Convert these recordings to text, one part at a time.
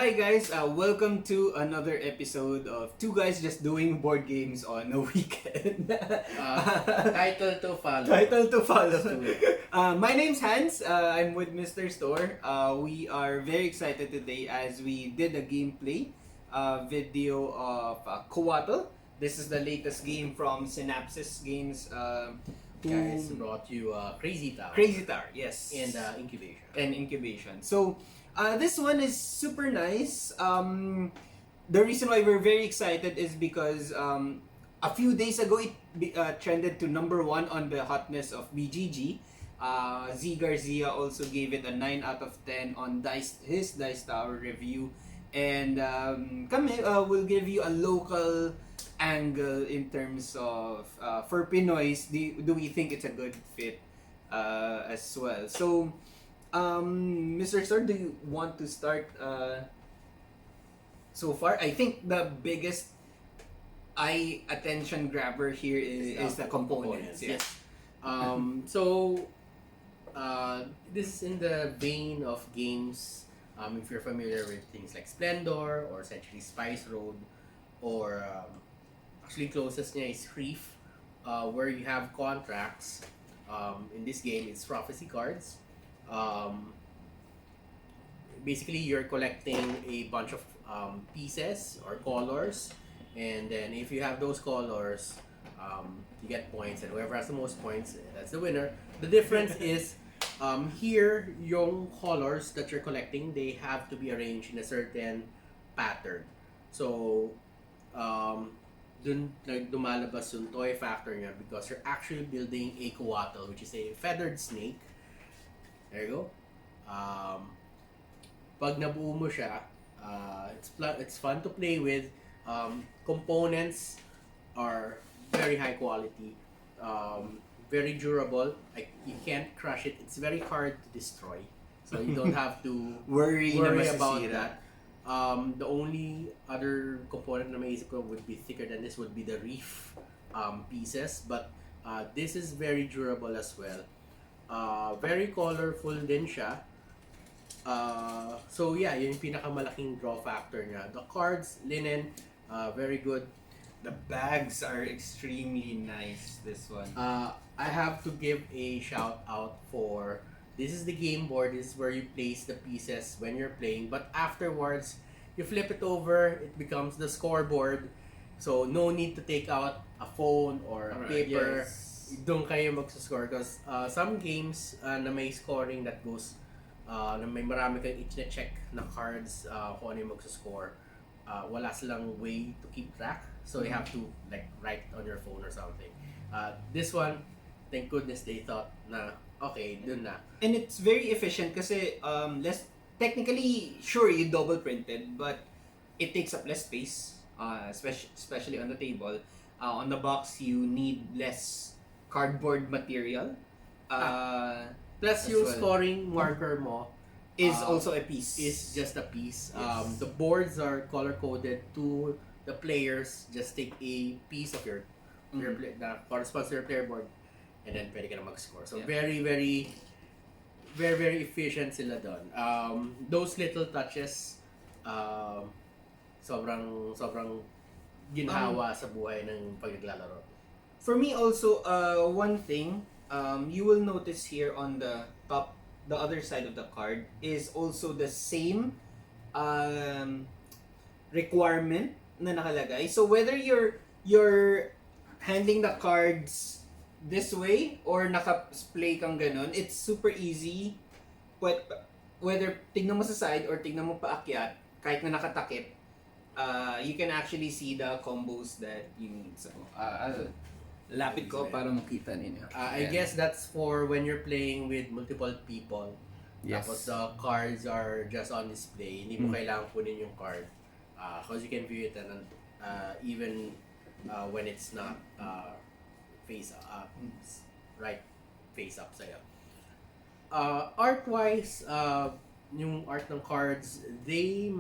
Hi guys, welcome to another episode of Two Guys Just Doing Board Games on a Weekend. Title to follow. Title to follow. Let's do it. My name's Hans. I'm with Mr. Store. We are very excited today as we did a gameplay video of Coatl. This is the latest game from Synapses Games. Guys brought you Crazy Tower. Crazy Tower, yes. And Incubation. And Incubation. So, this one is super nice. The reason why we're very excited is because a few days ago it trended to #1 on the hotness of BGG. Z Garcia also gave it a 9 out of 10 on his Dice Tower review. And kami will give you a local angle in terms of for Pinoys, do we think it's a good fit as well. So, Mr. Sir, do you want to start so far? I think the biggest eye attention grabber here is the components. Yes. So, this is in the vein of games, if you're familiar with things like Splendor or essentially Spice Road, or actually closest niya is Reef, where you have contracts. In this game, it's prophecy cards. Basically, you're collecting a bunch of pieces or colors, and then if you have those colors, you get points, and whoever has the most points, that's the winner. The difference is here, yung colors that you're collecting, they have to be arranged in a certain pattern. So, dun dumalabas yung toy factor niya because you're actually building a Coatl, which is a feathered snake. There you go. Pag nabuo mo siya, it's fun to play with. Components are very high quality, very durable. Like, you can't crush it. It's very hard to destroy, so you don't have to worry about that. The only other component na maisip ko would be thicker than this would be the reef pieces, but this is very durable as well. Very colorful din siya. So yeah, yun yung pinakamalaking draw factor niya. The cards, linen, very good. The bags are extremely nice, this one. I have to give a shout out for, this is the game board. This is where you place the pieces when you're playing, but afterwards you flip it over, it becomes the scoreboard. So no need to take out a phone or a paper. Yes. Doon kayo magsuscore because some games na may scoring that goes na may marami kayong i-check na cards kung ano yung magsuscore. Wala silang way to keep track, so you have to like write on your phone or something. This one, thank goodness they thought na okay, dun na. And it's very efficient kasi less technically, sure, you double printed, but it takes up less space, especially on the table. On the box, you need less cardboard material. Plus yung scoring marker mo is also a piece. Is just a piece. Yes. The boards are color coded to the players. Just take a piece of your that corresponds to your player board, and then pwede ka na mag-score. So very efficient sila doon. Those little touches, sobrang ginhawa sa buhay ng paglalaro. For me also, one thing you will notice here on the top, the other side of the card is also the same requirement na nakalagay. So whether you're handling the cards this way or naka-splay kang ganun, it's super easy. Whether tignan mo sa side or tignan mo paakyat, kahit na nakatakip, you can actually see the combos that you need. So, lapit ko para makita ninyo. I guess that's for when you're playing with multiple people. Yes. Tapos the cards are just on display. Hindi mo kailangan kunin yung card. Because you can view it and even when it's not face up, right face up sa'yo. Art-wise, yung art ng cards, they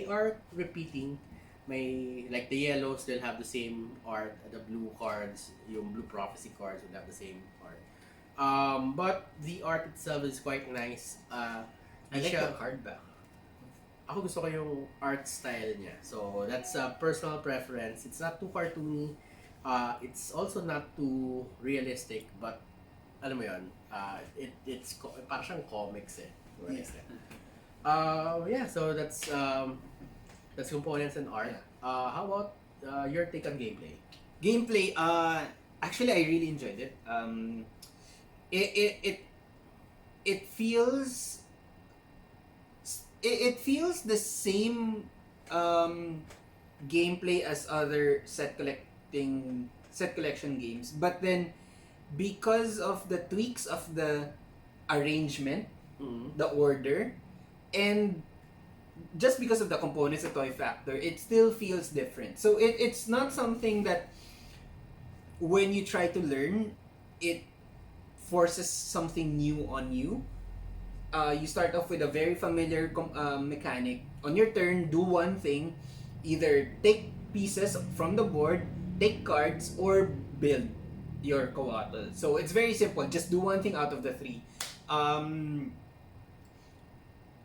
are repeating. May, like the yellows, they'll have the same art. The blue cards, yung blue prophecy cards will have the same art. But the art itself is quite nice. I like the card back. ako gusto ko yung art style niya. So, that's a personal preference. It's not too cartoony. It's also not too realistic, but alam mo yun, parang siyang comics eh. Yeah, so that's components and art. How about your take on gameplay? Gameplay, actually I really enjoyed it. It feels it feels the same gameplay as other set collection games, but then because of the tweaks of the arrangement, the order, and just because of the components, the toy factor, it still feels different. So it's not something that when you try to learn, it forces something new on you. You start off with a very familiar mechanic. On your turn, do one thing. Either take pieces from the board, take cards, or build your Coatl. So it's very simple. Just do one thing out of the three.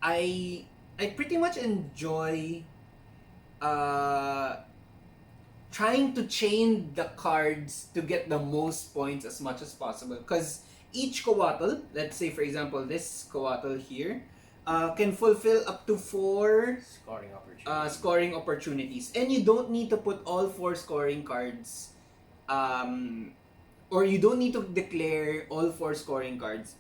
I pretty much enjoy trying to chain the cards to get the most points as much as possible. Because each Coatl, let's say for example this Coatl here, can fulfill up to 4 scoring opportunities. And you don't need to put all 4 scoring cards, or you don't need to declare all 4 scoring cards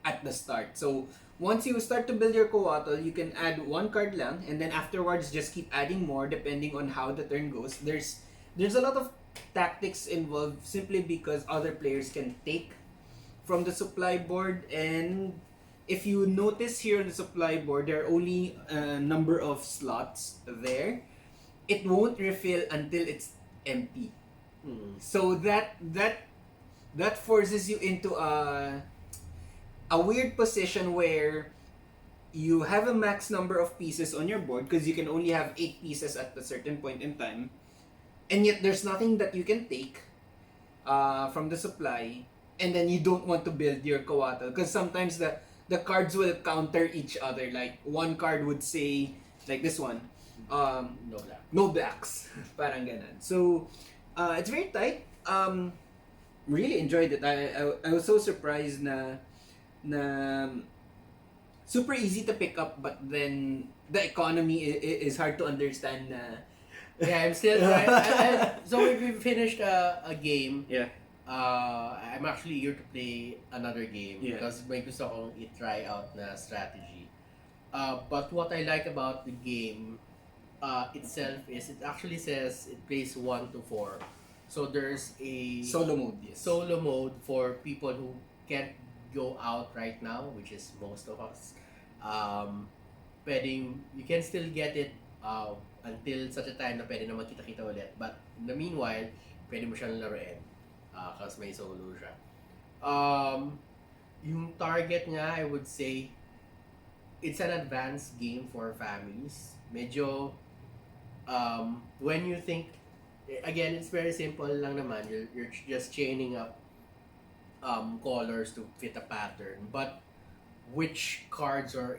at the start. So once you start to build your Coatl, you can add 1 card lang, and then afterwards just keep adding more depending on how the turn goes. There's a lot of tactics involved simply because other players can take from the supply board, and if you notice here on the supply board, there are only a number of slots there. It won't refill until it's empty. So that forces you into a weird position where you have a max number of pieces on your board because you can only have 8 pieces at a certain point in time, and yet there's nothing that you can take from the supply, and then you don't want to build your Coatl because sometimes the cards will counter each other. Like one card would say, like this one, no blacks. Parang ganon. So it's very tight. Really enjoyed it. I was so surprised na super easy to pick up, but then the economy is hard to understand. Yeah, I'm still trying. So if we finished a game, Yeah. I'm actually eager to play another game because may gusto kong i-try out na strategy. But what I like about the game itself is it actually says it plays 1 to 4. So there's a Solo mode, yes. Solo mode for people who can't go out right now, which is most of us. You can still get it until such a time na pwede na magkita-kita ulit. But in the meanwhile, pwede mo siyang laruin kasi may solo siya. Yung target niya, I would say, it's an advanced game for families. Medyo, when you think, again, it's very simple lang naman. You're just chaining up colors to fit a pattern. But which cards or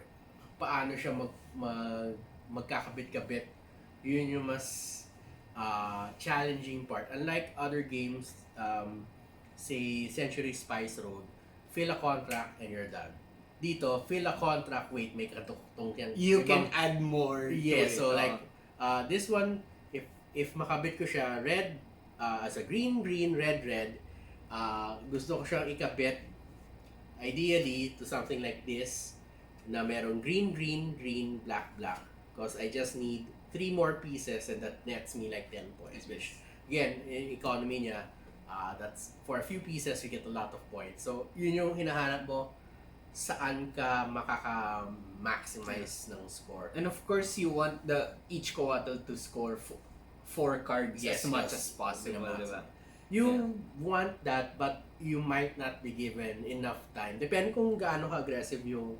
paano siya magkakabit-kabit, yun yung mas challenging part. Unlike other games, say Century Spice Road, fill a contract and you're done. Dito, fill a contract, wait, may katutong yan. You can add more. Yes, so like this one, if makabit ko siya red, as a green, red, gusto ko siyang ikabit ideally to something like this na merong green, black. Because I just need 3 more pieces and that nets me like 10 points. Which, again, in economy niya, that's for a few pieces you get a lot of points. So, yun yung hinahanap mo, saan ka makaka-maximize ng score. And of course, you want each Coatl to score 4 cards as much as possible, diba? You want that, but you might not be given enough time. Depende kung gaano ka-aggressive yung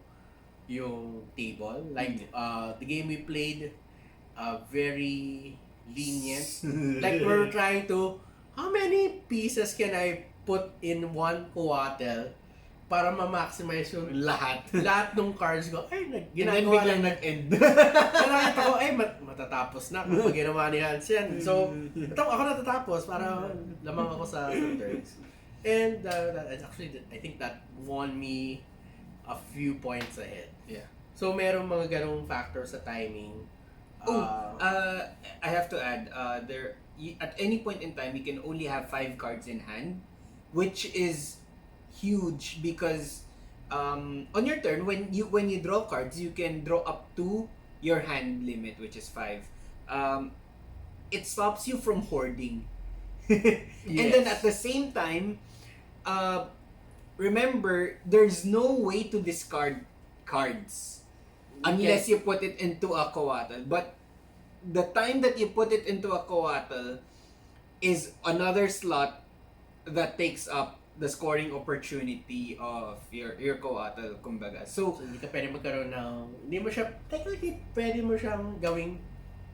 table. Like, the game we played, very lenient. Like, we're trying to, how many pieces can I put in one Coatl para ma-maximize yung Lahat. lahat ng cards ko. Ay, And then ginagawa biglang lang. nag-end. Kaya nakita ko, ay, matatapos na kapag ginawa ni Hans yan. So, ito, ako natatapos para lamang ako sa turns. And actually, I think that won me a few points ahead. Yeah. So, merong mga ganong factors sa timing. I have to add, at any point in time, you can only have 5 cards in hand, which is huge because on your turn, when you draw cards, you can draw up to your hand limit, which is 5. It stops you from hoarding. And then at the same time, remember, there's no way to discard cards unless you put it into a Coatl. But the time that you put it into a Coatl is another slot that takes up the scoring opportunity of your Coatl, kumbaga. So, hindi ka pwede magkaroon ng, hindi mo siya, technically, pwede mo siyang gawing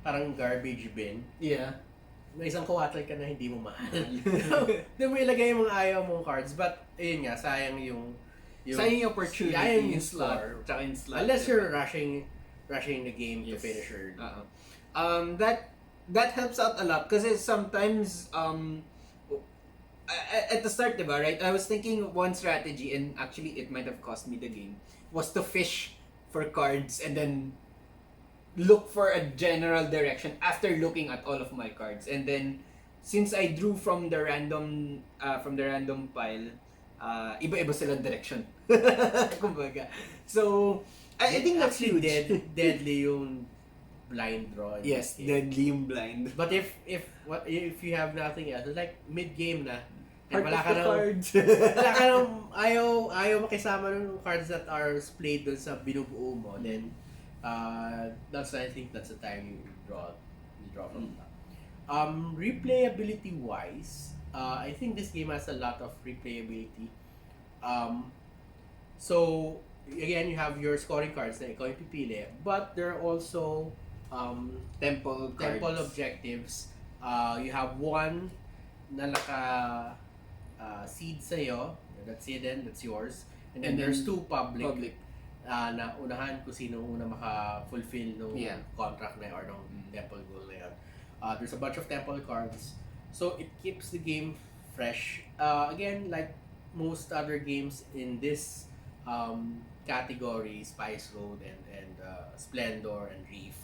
parang garbage bin. yeah. May isang Coatl ka na hindi mo mahal. Hindi mo ilagay yung mga ayaw mong cards, but, ayun nga, sayang yung Sayang yung opportunity, sayang yung slot, tsaka yung slot. Unless you're rushing the game to Yes. finish your... That helps out a lot kasi sometimes at the start, diba, right? I was thinking one strategy, and actually it might have cost me the game, was to fish for cards and then look for a general direction after looking at all of my cards. And then since I drew from the random pile, iba-iba silang direction. Kumbaga. So I think that's actually huge. deadly yung blind draw. in Yes, this game. deadly yung blind. But if you have nothing else, it's like mid-game na, Part and wala of ka the nang, cards. wala ka nang, ayaw makisama ng cards that are played dun sa binubuo mo, then I think that's the time you draw from that. Replayability wise, I think this game has a lot of replayability. So again, you have your scoring cards na ikaw yung pipili, but there are also Temple cards. temple objectives. You have one na seed sa'yo, that's hidden, that's yours. And then there's two public. Na unahan kung sino una maka-fulfill ng contract na or ng temple goal na yun. There's a bunch of temple cards. So it keeps the game fresh. Again, like most other games in this category, Spice Road and Splendor and Reef,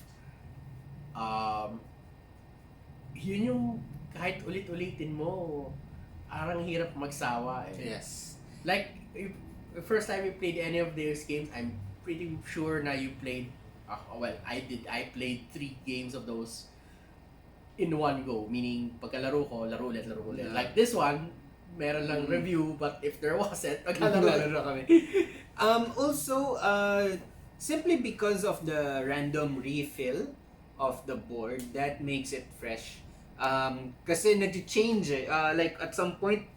yun yung kahit ulit-ulitin mo, parang hirap magsawa eh. Yes. Like, the first time you played any of these games, I'm pretty sure na you played, I played 3 games of those in one go. Meaning, pagkalaro ko, laro ulit. Yeah. Like this one, meron lang review, but if there wasn't, maglalaro kami. Also, simply because of the random refill of the board, that makes it fresh. Kasi nag-change eh. Like at some point,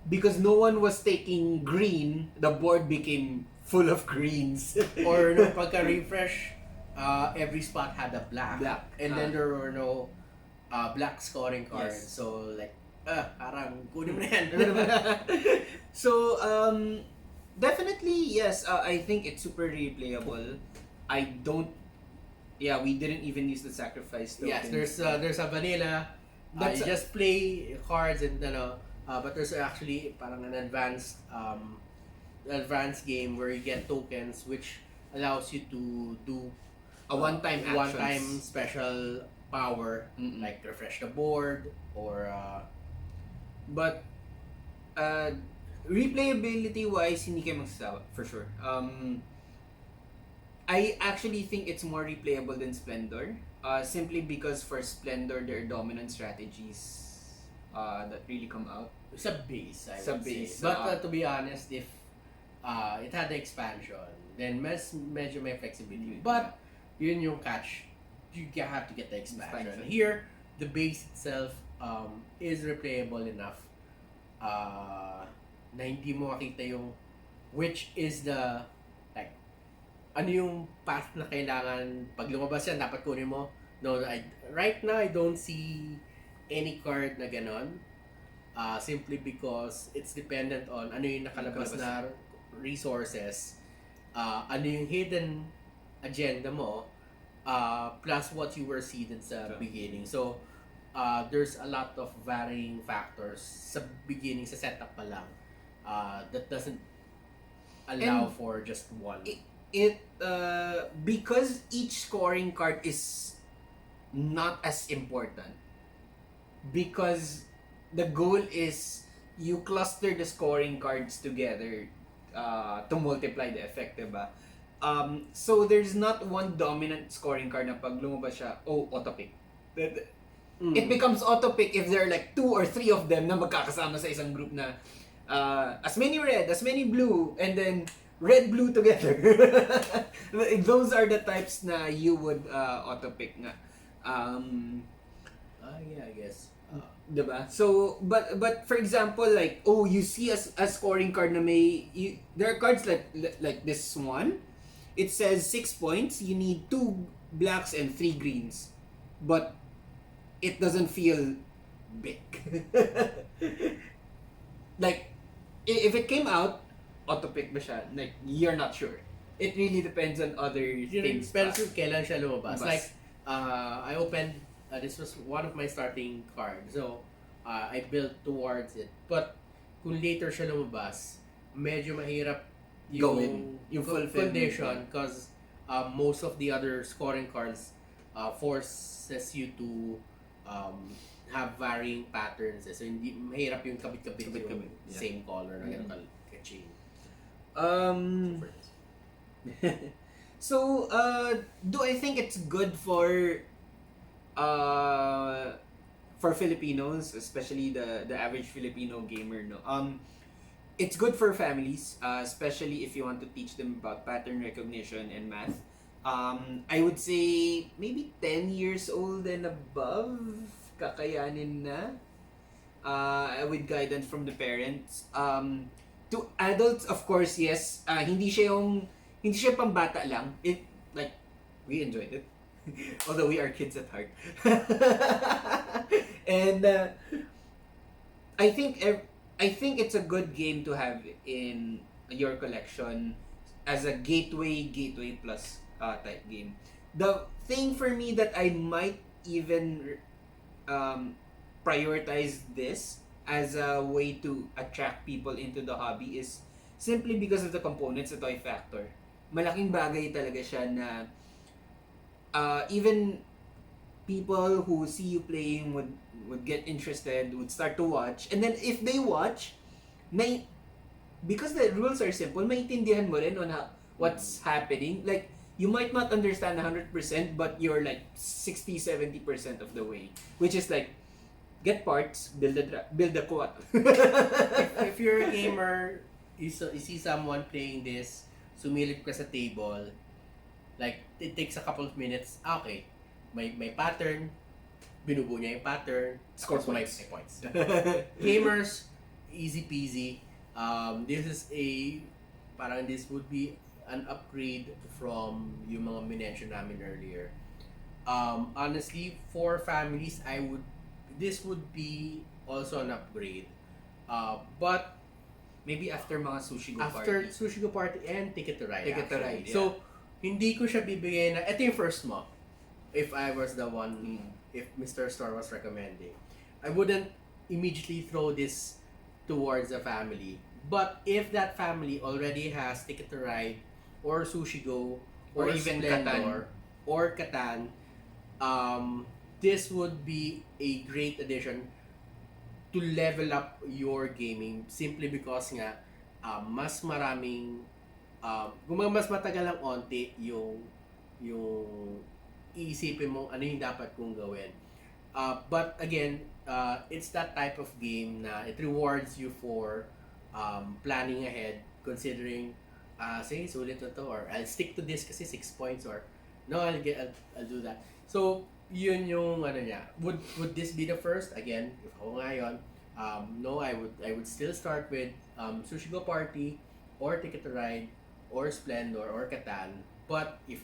because no one was taking green, the board became full of greens. Or nung pagka-refresh, every spot had a black. And then there were no black scoring cards. Yes. So like, parang kunin mo na yan. So, definitely, yes, I think it's super replayable. We didn't even use the sacrifice tokens. Yes, there's a vanilla. You just play cards and but there's actually parang an advanced game where you get tokens which allows you to do a one-time special power like refresh the board or but replayability wise, hindi kayo magsasawa for sure. I actually think it's more replayable than Splendor. Simply because for Splendor, there are dominant strategies that really come out. Sa base, I Sa would base, say. But to be honest, if it had the expansion, then medyo may flexibility. But yun yung catch. You have to get the expansion. Here, the base itself is replayable enough na hindi mo makita yung which is the like ano yung path na kailangan pag lumabas yan dapat kunin mo. No, right now I don't see any card na ganon. Simply because it's dependent on ano yung nakalabas na resources, ano yung hidden agenda mo, plus what you were seeded sa beginning. So, there's a lot of varying factors sa beginning, sa setup pa lang, that doesn't allow And for just one. Because each scoring card is not as important, because the goal is you cluster the scoring cards together to multiply the effect, diba? So there's not one dominant scoring card na pag lumabas siya, auto-pick. It becomes auto-pick if there are like 2 or 3 of them na magkakasama sa isang group na as many red, as many blue, and then red-blue together. Those are the types na you would auto-pick nga. Yeah, I guess. Diba? So, but for example, like, you see a scoring card na may, there are cards like this one. It says 6 points. You need 2 blacks and 3 greens. But it doesn't feel big. Like, if it came out, auto-pick ba siya? Like, you're not sure. It really depends on other things. Pero kailan siya lumabas? Bas. Like, I opened, this was one of my starting cards. So, I built towards it. But, kung later siya lumabas, medyo mahirap yung full condition because most of the other scoring cards forces you to have varying patterns. So, hindi mahirap yung kabit-kabit yung same color na ganun ka-chain. So, do I think it's good for Filipinos, especially the average Filipino gamer, no? It's good for families, especially if you want to teach them about pattern recognition and math. I would say maybe 10 years old and above, kakayanin na, with guidance from the parents. To adults, of course, yes. Hindi siya pambata lang. Like, we enjoyed it. Although we are kids at heart. And I think it's a good game to have in your collection as a gateway plus type game. The thing for me that I might even prioritize this as a way to attract people into the hobby is simply because of the components, the toy factor. Malaking bagay talaga siya na even people who see you playing would get interested, would start to watch, and then if they watch, because the rules are simple, maintindihan mo rin on what's happening. Like, you might not understand 100%, but you're like 60-70% of the way, which is like, get parts, build a Coatl. If you're a gamer, you see someone playing this, sumilip ka sa table, like, it takes a couple of minutes, okay, may pattern, binubuo niya yung pattern, Score may points. Gamers, easy peasy. This would be an upgrade from yung mga minention namin earlier. Honestly, for families, this would be also an upgrade. But maybe after mga Sushi Go after Party. Sushi Go Party and Ticket to Ride. Ticket to Ride, yeah. So, hindi ko siya bibigay na, ito yung first mo. If I was the one, if Mr. Store was recommending. I wouldn't immediately throw this towards a family. But if that family already has Ticket to Ride, or Sushi Go, or even Splendor, or Catan, this would be a great addition to level up your gaming simply because nga mas maraming mas matagal ang onti yung iisipin mo ano yung dapat kong gawin. But again, it's that type of game na it rewards you for planning ahead, considering say sulit na to, or I'll stick to this kasi 6 points, or no, I'll do that. So yun yung ano niya. Would this be the first? Again, if ako ngayon, no, I would still start with Sushi Go Party, or Ticket to Ride, or Splendor, or Catan. But if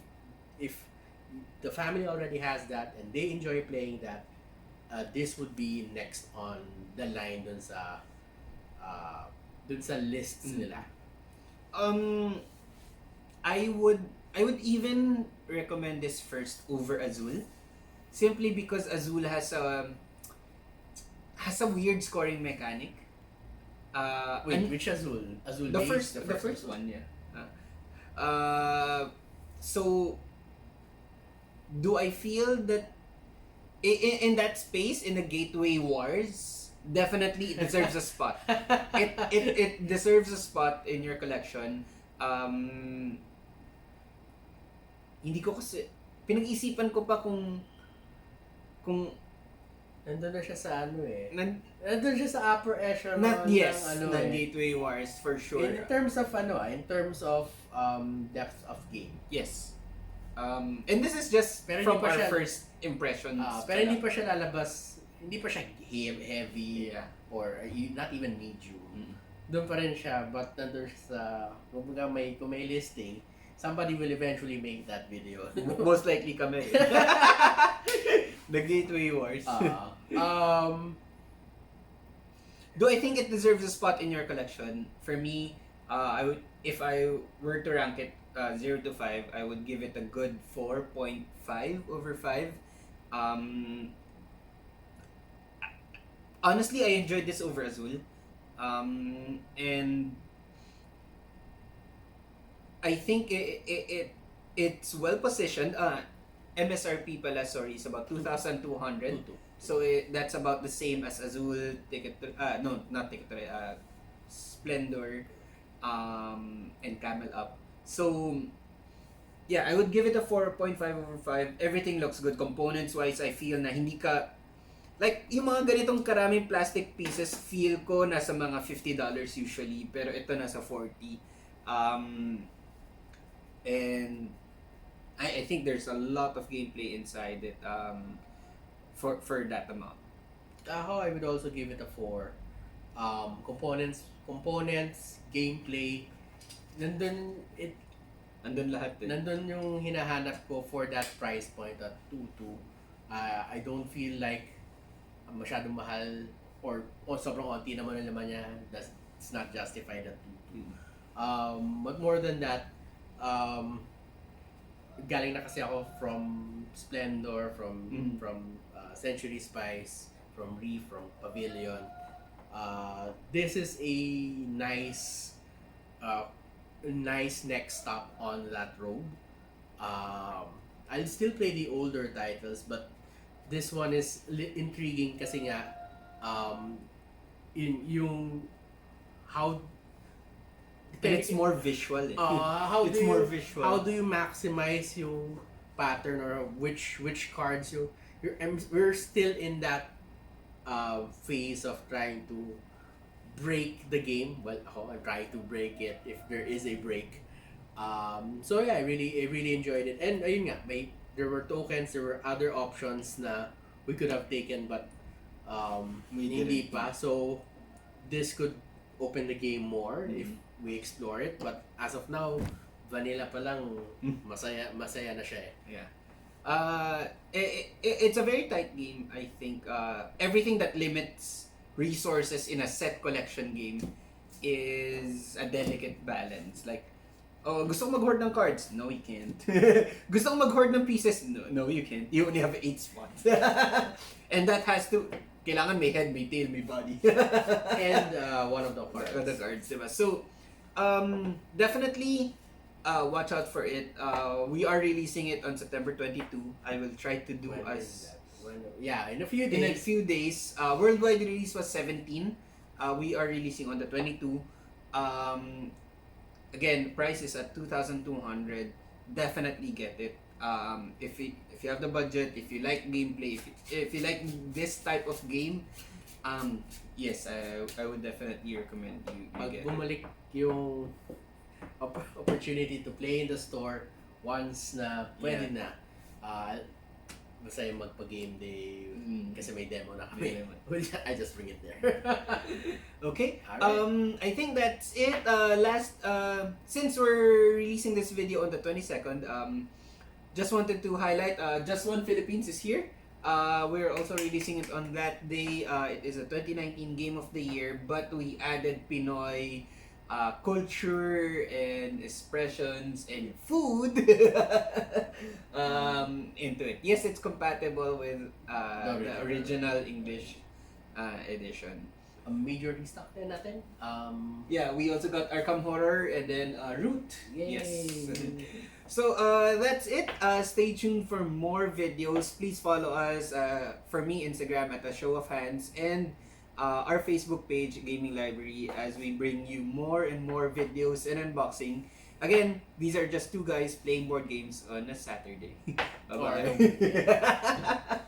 the family already has that and they enjoy playing that, this would be next on the line dun sa lists nila. Um, I would I would even recommend this first over Azul, simply because Azul has a weird scoring mechanic. Wait, And which Azul? Azul the base? first one, yeah. So do I feel that in that space in the Gateway Wars, definitely it deserves a spot. It deserves a spot in your collection. Hindi ko kasi pinag-isipan ko pa kung Nandun na siya sa ano eh. nan, Nandun siya sa upper echelon ng eh. Gateway Wars for sure. In terms of depth of game. Yes. And this is just Pero from hindi pa our siya- first impressions. Pero hindi pa siya lalabas, hindi pa siya heavy Yeah. or not even medium. Mm. Doon pa rin siya, but nandun siya sa, kung may listing, somebody will eventually make that video. Most likely kami. The Gateway Wars. Do I think it deserves a spot in your collection? For me, if I were to rank it 0 to 5, I would give it a good 4.5 over 5. Honestly, I enjoyed this over Azul. And I think it's well positioned. MSRP pala, sorry, is about 2,200. So that's about the same as Azul, no, not Ticket to Ride, Splendor, and Camel Up. So yeah, I would give it a 4.5 over 5. Everything looks good. Components wise, I feel na hindi ka like yung mga ganitong karaming plastic pieces, feel ko nasa mga $50 usually, pero ito nasa 40. And I think there's a lot of gameplay inside it for that amount. Ako, I would also give it a 4. Components, gameplay, Andun lahat eh. nandun yung hinahanap ko for that price point at 2.2. I don't feel like masyadong mahal or sobrang konti naman yung laman niya. It's not justified at 2.2. But more than that, galing na kasi ako from Splendor, from Century Spice, from Reef, from Pavilion. This is a nice next stop on that road. I'll still play the older titles, but this one is intriguing kasi nga yung how And it's more visual eh. It's more visual. How do you maximize yung pattern or which cards we're still in that phase of trying to break the game. Well, I'm trying to break it if there is a break. So yeah, I really enjoyed it. And ayun nga, there were tokens, there were other options na we could have taken, but hindi pa. So this could open the game more if we explore it. But as of now, vanilla pa lang, masaya na siya eh. Yeah. It's a very tight game, I think. Everything that limits resources in a set collection game is a delicate balance. Like, gusto ko mag-hoard ng cards? No, you can't. Gusto ko mag-hoard ng pieces? No, you can't. You only have 8 spots. And that has to, kailangan may head, may tail, may body. And one of the cards. Diba? So, definitely, watch out for it. We are releasing it on September 22. I will try to do in a few days. In a few days. Worldwide release was 17. We are releasing on the 22. Again, price is at 2,200. Definitely get it. If you have the budget, if you like gameplay, if you like this type of game, yes, I would definitely recommend you get it. Bumalik yung opportunity to play in the store once na pwede na. Basta yung magpa-game day kasi may demo na kami. I just bring it there. Okay. Alright. I think that's it. Since we're releasing this video on the 22nd, just wanted to highlight Just One Philippines is here. We're also releasing it on that day. It is a 2019 Game of the Year, but we added Pinoy culture and expressions and food into it. Yes, it's compatible with the original English edition. Major restock din natin. Yeah, we also got Arkham Horror and then Root. Yay. Yes. So that's it. Stay tuned for more videos. Please follow us. For me, Instagram at a show of hands, and our Facebook page, Gaming Library, as we bring you more and more videos and unboxing. Again, these are just two guys playing board games on a Saturday. Bye bye.